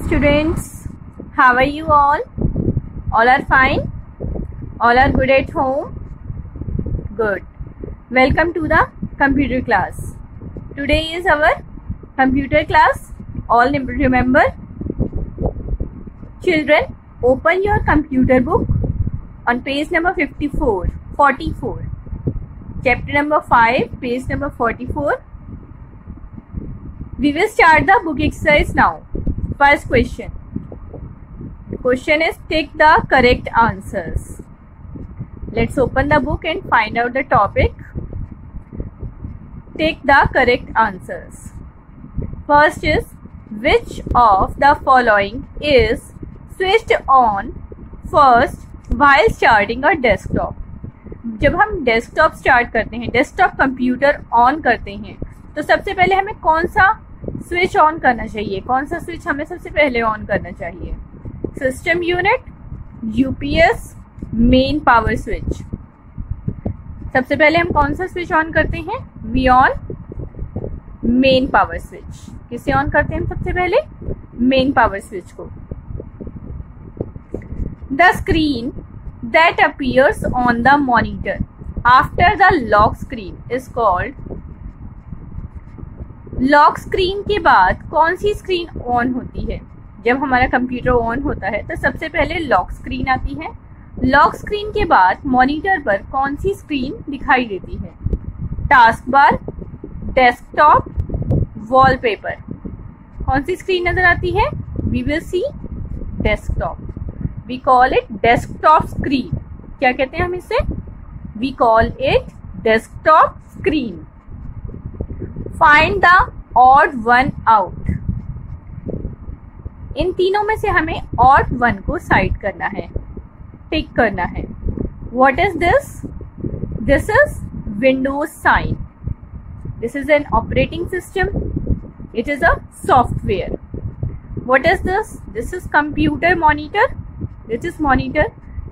students, how are you all? All are fine? All are good at home? Good. Welcome to the computer class. Today is our computer class. All remember? Children, open your computer book on page number 44. Chapter number 5, page number 44. We will start the book exercise now. First question. Question is take the correct answers. Let's open the book and find out the topic. Take the correct answers. First is, which of the following is switched on first while starting a desktop? जब हम desktop start करते हैं, desktop computer on करते हैं, तो सबसे पहले हमें कौन सा स्विच ऑन करना चाहिए? कौन सा स्विच हमें सबसे पहले ऑन करना चाहिए? System unit, UPS, main power switch. सबसे पहले हम कौन सा स्विच ऑन करते हैं? We on main power switch. किसे ऑन करते हैं हम सबसे पहले? मेन पावर स्विच को। The screen that appears on the monitor after the lock screen is called। Lock screen के बाद कौन सी स्क्रीन ऑन होती है? जब हमारा कंप्यूटर ऑन होता है तो सबसे पहले लॉक स्क्रीन आती है। लॉक स्क्रीन के बाद मॉनिटर पर कौन सी स्क्रीन दिखाई देती है? Task bar, desktop, wallpaper. कौन सी स्क्रीन नजर आती है? We will see desktop. We call it desktop screen। क्या कहते हैं हम इसे? We call it desktop screen। Find the odd one out। इन तीनों में से हमें odd one को साइड करना है, टिक करना है। What is this? This is Windows sign। This is an operating system। It is a software। What is this? This is computer monitor। This is monitor.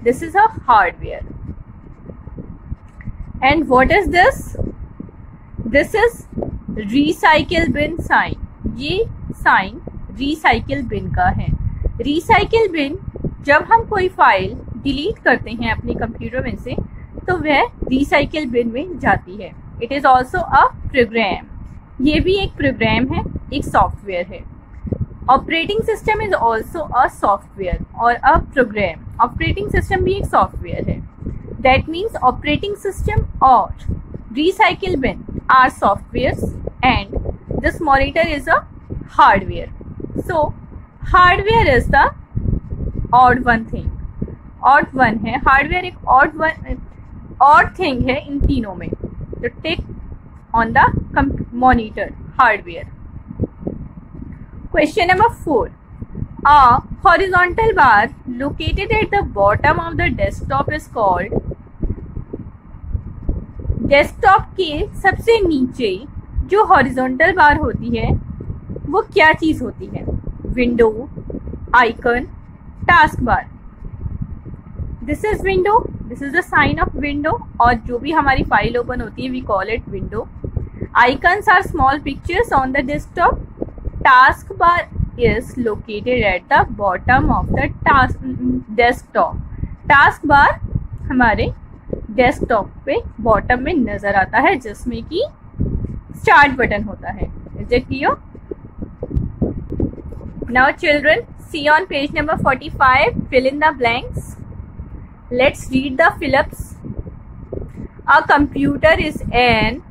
This is a hardware. And what is this? This is recycle bin sign। ये sign recycle bin का है। recycle bin जब हम कोई file delete करते हैं अपने computer में से, तो वह recycle bin में जाती है। It is also a program। ये भी एक प्रोग्राम है, एक सॉफ्टवेयर है। Operating system is also a software और अ प्रोग्राम। ऑपरेटिंग सिस्टम भी एक सॉफ्टवेयर है। दैट मीन्स ऑपरेटिंग सिस्टम और recycle bin are softwares and this monitor is a hardware. So hardware is the odd one thing. Odd one है, hardware एक odd thing है इन तीनों में। तो tick on the monitor, hardware. Question number 4. A horizontal bar located at the bottom of the desktop is called। Desktop के सबसे नीचे जो हॉरिजॉन्टल बार होती है वो क्या चीज होती है? Window, icon, task bar. This is window, this is the sign off window, और जो भी हमारी फाइल ओपन होती है we call it window. Icons are small pictures on the desktop. Task bar is located at the bottom of the desktop। Task bar हमारे desktop पे bottom में नजर आता है, जिसमें कि स्टार्ट बटन होता है। Is it clear? Now children, see on page number 45, fill in the blanks। Let's read the fill-ups। A computer is an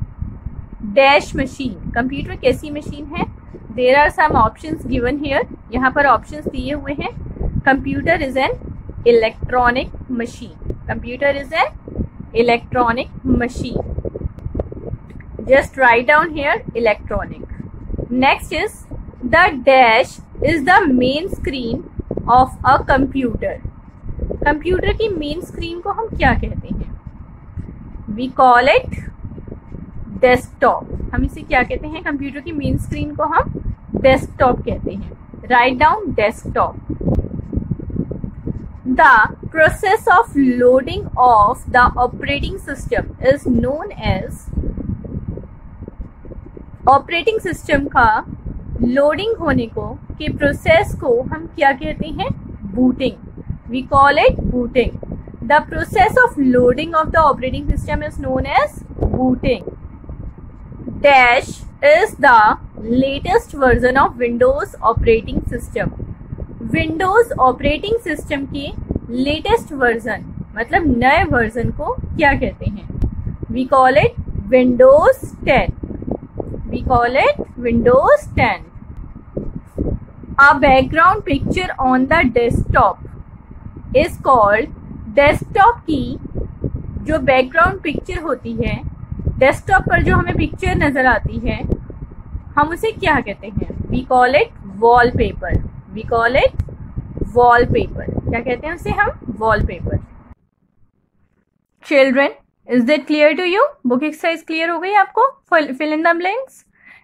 dash machine। Computer कैसी मशीन है? There are some options given here। यहाँ पर options दिए हुए हैं। Computer is an electronic machine। Computer is an electronic machine। Just write down here electronic। Next is the dash is the main screen of a computer। Computer की main screen को हम क्या कहते हैं? We call it desktop. हम इसे क्या कहते हैं? कंप्यूटर की मेन स्क्रीन को हम डेस्कटॉप कहते हैं। Write down desktop. The process of loading of the operating system is known as. Operating system का लोडिंग होने को के प्रोसेस को हम क्या कहते हैं? Booting. We call it booting. The process of loading of the operating system is known as booting. Dash is the latest version of Windows operating system. Windows operating system के latest version मतलब नए version को क्या कहते हैं? We call it Windows 10. We call it Windows 10. A background picture on the desktop is called. desktop की जो background picture होती है, डेस्कटॉप पर जो हमें पिक्चर नजर आती है, हम उसे क्या कहते हैं? We call it wallpaper. We call it wallpaper. क्या कहते हैं उसे हम? Wallpaper. Children, is that clear to you? Book exercise clear हो गई आपको? Fill in the blanks.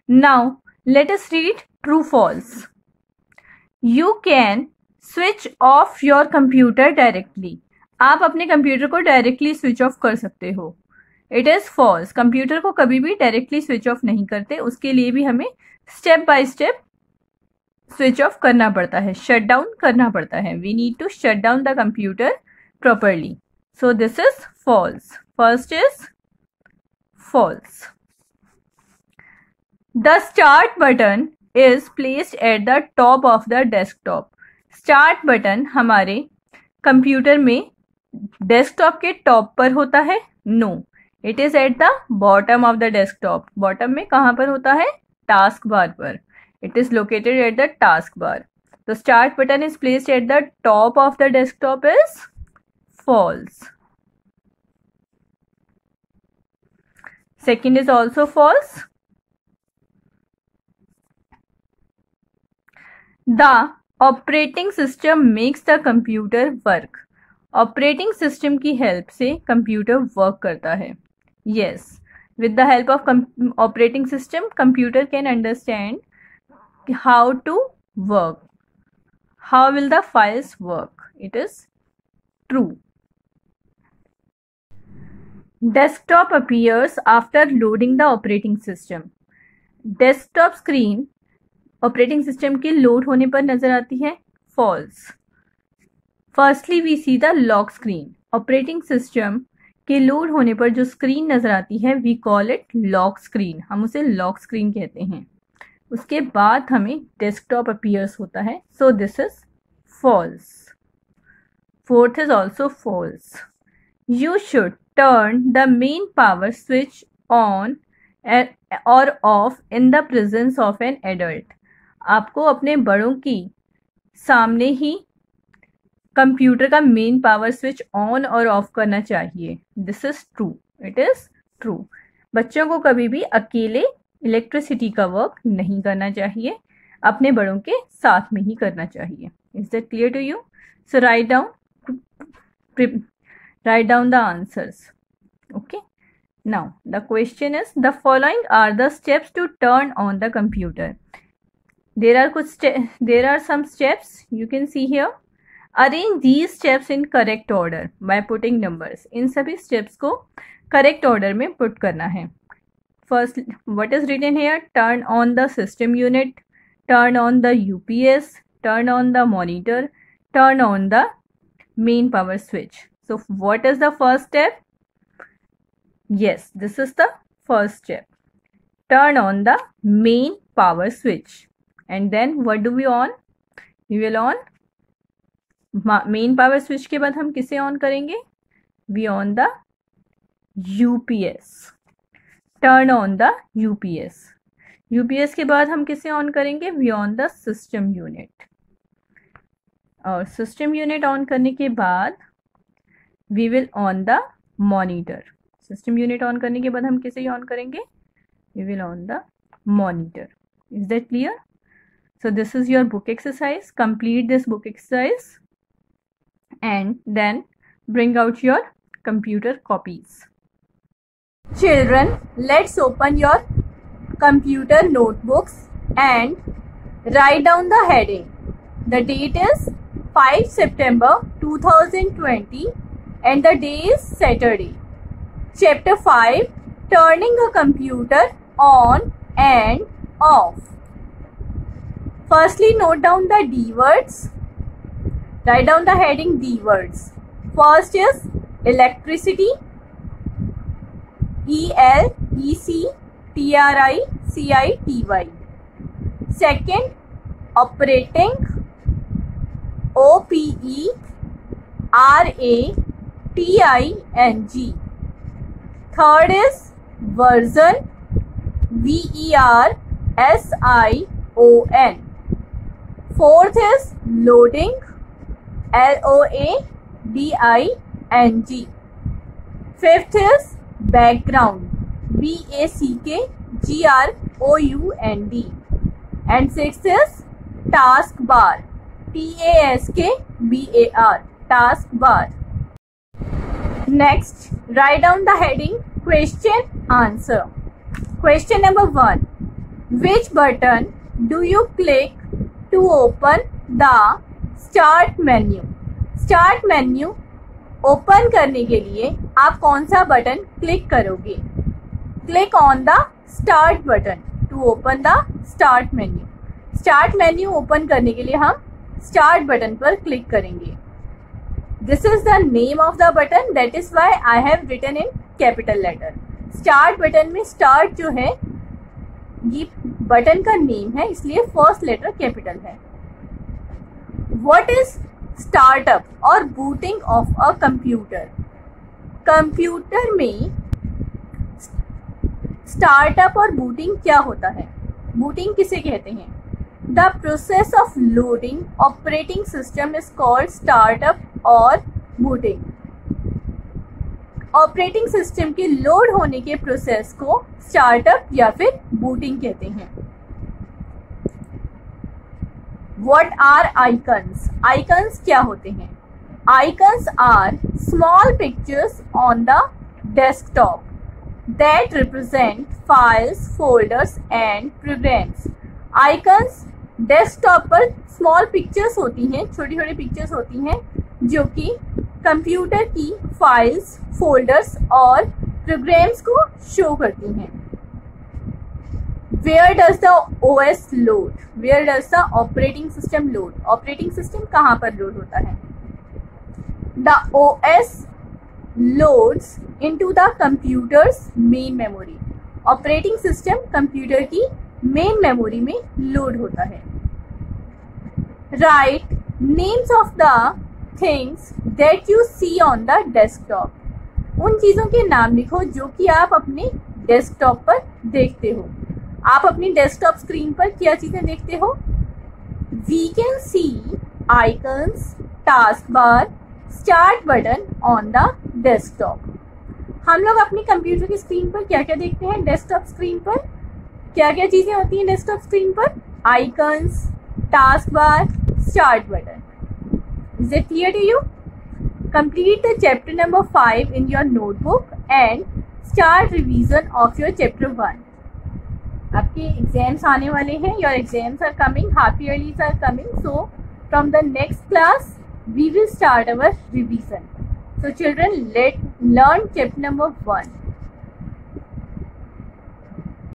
Now let us read true false. You can switch off your computer directly. आप अपने कंप्यूटर को डायरेक्टली स्विच ऑफ कर सकते हो. It is false. Computer को कभी भी डायरेक्टली स्विच ऑफ नहीं करते. उसके लिए भी हमें step by step switch off करना पड़ता है, शट डाउन करना पड़ता है. We need to shut down the computer properly. So this is false. First is false. The start button is placed at the top of the desktop. Start button हमारे computer में desktop के top पर होता है? No, it is at the bottom of the desktop. Bottom में कहाँ पर होता है? टास्क बार पर. It is located at the task bar. The start button is placed at the top of the desktop is false. Second is also false. The operating system makes the computer work. Operating system की help से computer work करता है. Yes, with the help of operating system, computer can understand how to work. How will the files work? It is true. Desktop appears after loading the operating system. Desktop screen operating system के load होने पर नजर आती है? False. Firstly we see the lock screen. Operating system के load होने पर जो स्क्रीन नजर आती है we call it lock screen. हम उसे लॉक स्क्रीन कहते हैं. उसके बाद हमें डेस्कटॉप अपीयर्स होता है. So this is false. Fourth is also false. You should turn the main power switch on और off in the presence of an adult. आपको अपने बड़ों की सामने ही कंप्यूटर का मेन पावर स्विच ऑन और ऑफ करना चाहिए. This is true. It is true. बच्चों को कभी भी अकेले इलेक्ट्रिसिटी का वर्क नहीं करना चाहिए, अपने बड़ों के साथ में ही करना चाहिए. Is that clear to you? So write down the answers. Okay. Now the question is, the following are the steps to turn on the computer. There are some steps you can see here. Arrange these steps in correct order by putting numbers. इन सभी steps को correct order में put करना है. First, what is written here? Turn on the system unit, turn on the UPS, turn on the monitor, turn on the main power switch. So what is the first step? Yes, this is the first step. Turn on the main power switch. And then what do we on? We will on main power switch के बाद हम किसे on करेंगे? We on the UPS. Turn on the UPS. UPS के बाद हम किसे on करेंगे? We on the system unit. और system unit on करने के बाद we will on the monitor. System unit on करने के बाद हम किसे ऑन करेंगे? We will on the monitor. Is that clear? So this is your book exercise. Complete this book exercise and then bring out your computer copies. Children, let's open your computer notebooks and write down the heading. The date is 5 September 2020 and the day is Saturday. Chapter 5, Turning a Computer On and Off. Firstly, note down the D words. Write down the heading D words. First is electricity, ELECTRICITY. Second, operating, OPERATING. Third is version, VERSION. Fourth is loading, LOADING. Fifth is background, BACKGROUND. And sixth is taskbar, TASKBAR, taskbar. Next, write down the heading question answer. Question number 1. Which button do you click to open the start menu? Start menu open करने के लिए आप कौन सा button click करोगे? Click on the start button to open the start menu. Start menu open करने के लिए हम स्टार्ट बटन पर क्लिक करेंगे. This is the name of the button, that is why I have written in capital letter. Start button में start जो है ये बटन का नेम है, इसलिए फर्स्ट लेटर कैपिटल है. व्हाट इज स्टार्टअप और booting of a computer? Computer में स्टार्टअप और बूटिंग क्या होता है? बूटिंग किसे कहते हैं? The process of loading operating system is called startup और बूटिंग. ऑपरेटिंग सिस्टम के लोड होने के प्रोसेस को स्टार्टअप या फिर बूटिंग कहते हैं. What are icons? Icons क्या होते हैं? Icons are small pictures on the desktop that represent files, folders and programs. Icons desktop पर small pictures होती हैं, छोटी छोटी पिक्चर्स होती हैं जो कि कंप्यूटर की फाइल्स, फोल्डर्स और प्रोग्राम्स को शो करती हैं. Where does the OS load? Where does the operating system load? Operating system कहाँ पर लोड होता है? The OS loads into the computer's main memory. Operating system computer की मेन मेमोरी में लोड होता है. Write names of the things that you see on the desktop. उन चीज़ों के नाम लिखो जो कि आप अपने डेस्कटॉप पर देखते हो. आप अपनी डेस्कटॉप स्क्रीन पर क्या चीजें देखते हो? We can see icons, task bar, start button on the desktop. हम लोग अपनी कंप्यूटर की स्क्रीन पर क्या क्या देखते हैं? डेस्कटॉप स्क्रीन पर क्या क्या चीजें होती हैं? डेस्कटॉप स्क्रीन पर icons, task bar, start button. Is it clear to you? Complete the chapter number 5 in your notebook and start revision of your chapter 1. आपके एग्जाम्स आने वाले हैं. Your exams are coming, half yearlies are coming. So from the next class we will start our revision. So children, let's learn chapter number 1.